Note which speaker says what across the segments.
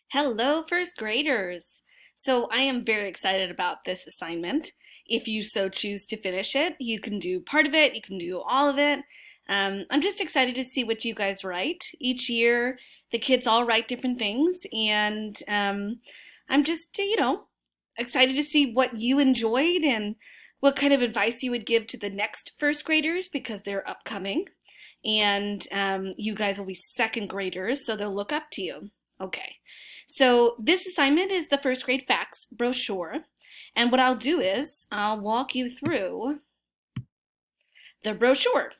Speaker 1: Hello, first graders. So I am very excited about this assignment. If you so choose to finish it, you can do part of it, you can do all of it. I'm just excited to see what you guys write. Each year, the kids all write different things, and I'm just, excited to see what you enjoyed and what kind of advice you would give to the next first graders because they're upcoming. And you guys will be second graders, so they'll look up to you. Okay. So this assignment is the first grade facts brochure. And what I'll do is I'll walk you through the brochure.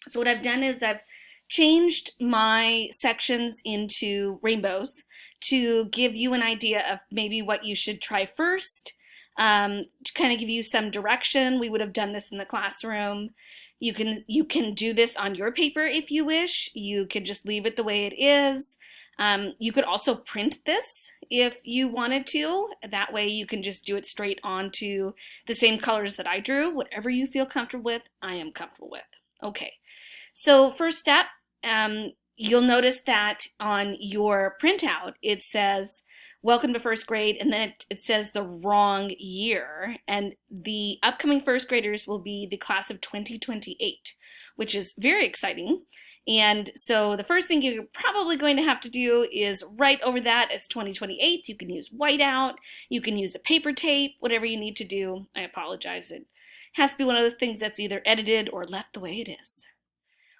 Speaker 1: So what I've done is I've changed my sections into rainbows to give you an idea of maybe what you should try first, to kind of give you some direction. We would have done this in the classroom. You can do this on your paper if you wish. You could just leave it the way it is. You could also print this if you wanted to. That way you can just do it straight onto the same colors that I drew. Whatever you feel comfortable with, I am comfortable with. Okay, so first step, you'll notice that on your printout it says welcome to first grade, and then it says the wrong year, and the upcoming first graders will be the class of 2028, which is very exciting. And so the first thing you're probably going to have to do is write over that as 2028. You can use whiteout, you can use a paper tape, whatever you need to do. I apologize. It has to be one of those things that's either edited or left the way it is.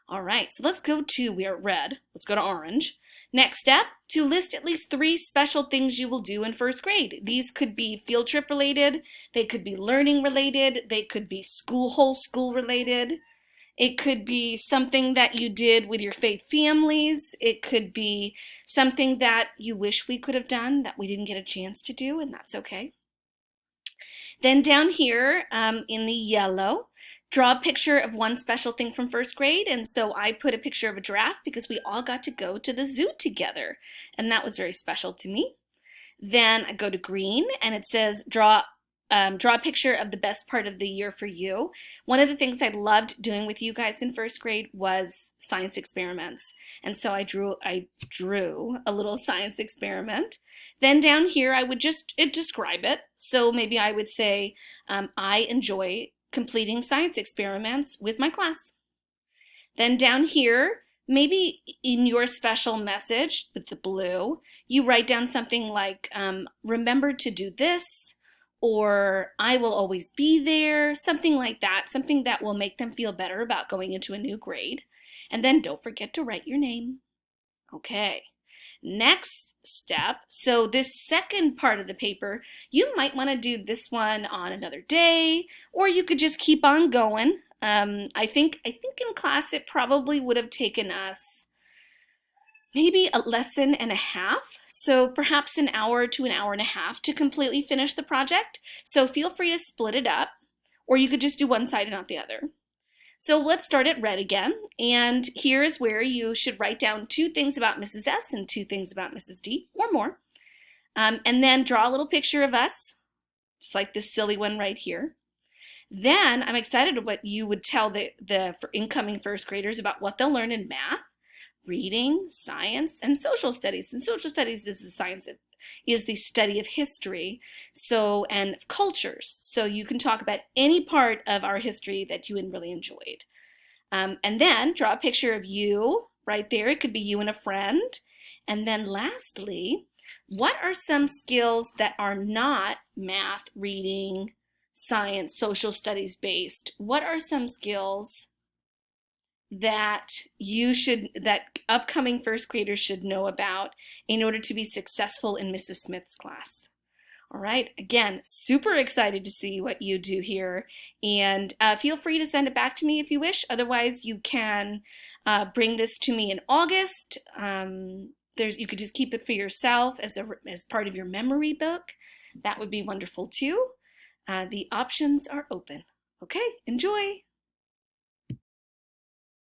Speaker 1: All right, so let's go to, we are red, let's go to orange. Next step, to list at least 3 special things you will do in first grade. These could be field trip related, they could be learning related, they could be whole school related. It could be something that you did with your faith families. It could be something that you wish we could have done that we didn't get a chance to do, and that's okay. Then down here in the yellow, draw a picture of one special thing from first grade. And so I put a picture of a giraffe because we all got to go to the zoo together, and that was very special to me. Then I go to green, and it says draw a picture of the best part of the year for you. One of the things I loved doing with you guys in first grade was science experiments. And so I drew a little science experiment. Then down here I would just describe it. So maybe I would say, I enjoy completing science experiments with my class. Then down here, maybe in your special message with the blue, you write down something like, remember to do this, or I will always be there, something like that, something that will make them feel better about going into a new grade. And then don't forget to write your name. Okay, next step. So this second part of the paper, you might want to do this one on another day, or you could just keep on going. I think in class it probably would have taken us maybe a lesson and a half, so perhaps an hour to an hour and a half to completely finish the project. So feel free to split it up, or you could just do one side and not the other. So let's start at red again, and here's where you should write down 2 things about Mrs. S and 2 things about Mrs. D, or more. And then draw a little picture of us, just like this silly one right here. Then I'm excited what you would tell the incoming first graders about what they'll learn in math, reading, science, and social studies. And social studies is the study of history, and cultures. So you can talk about any part of our history that you really enjoyed. And then draw a picture of you right there. It could be you and a friend. And then lastly, what are some skills that are not math, reading, science, social studies based? What are some skills that upcoming first graders should know about in order to be successful in Mrs. Smith's class? All right, again, super excited to see what you do here, and feel free to send it back to me if you wish. Otherwise, you can bring this to me in August. You could just keep it for yourself as part of your memory book. That would be wonderful too. The options are open. Okay, enjoy.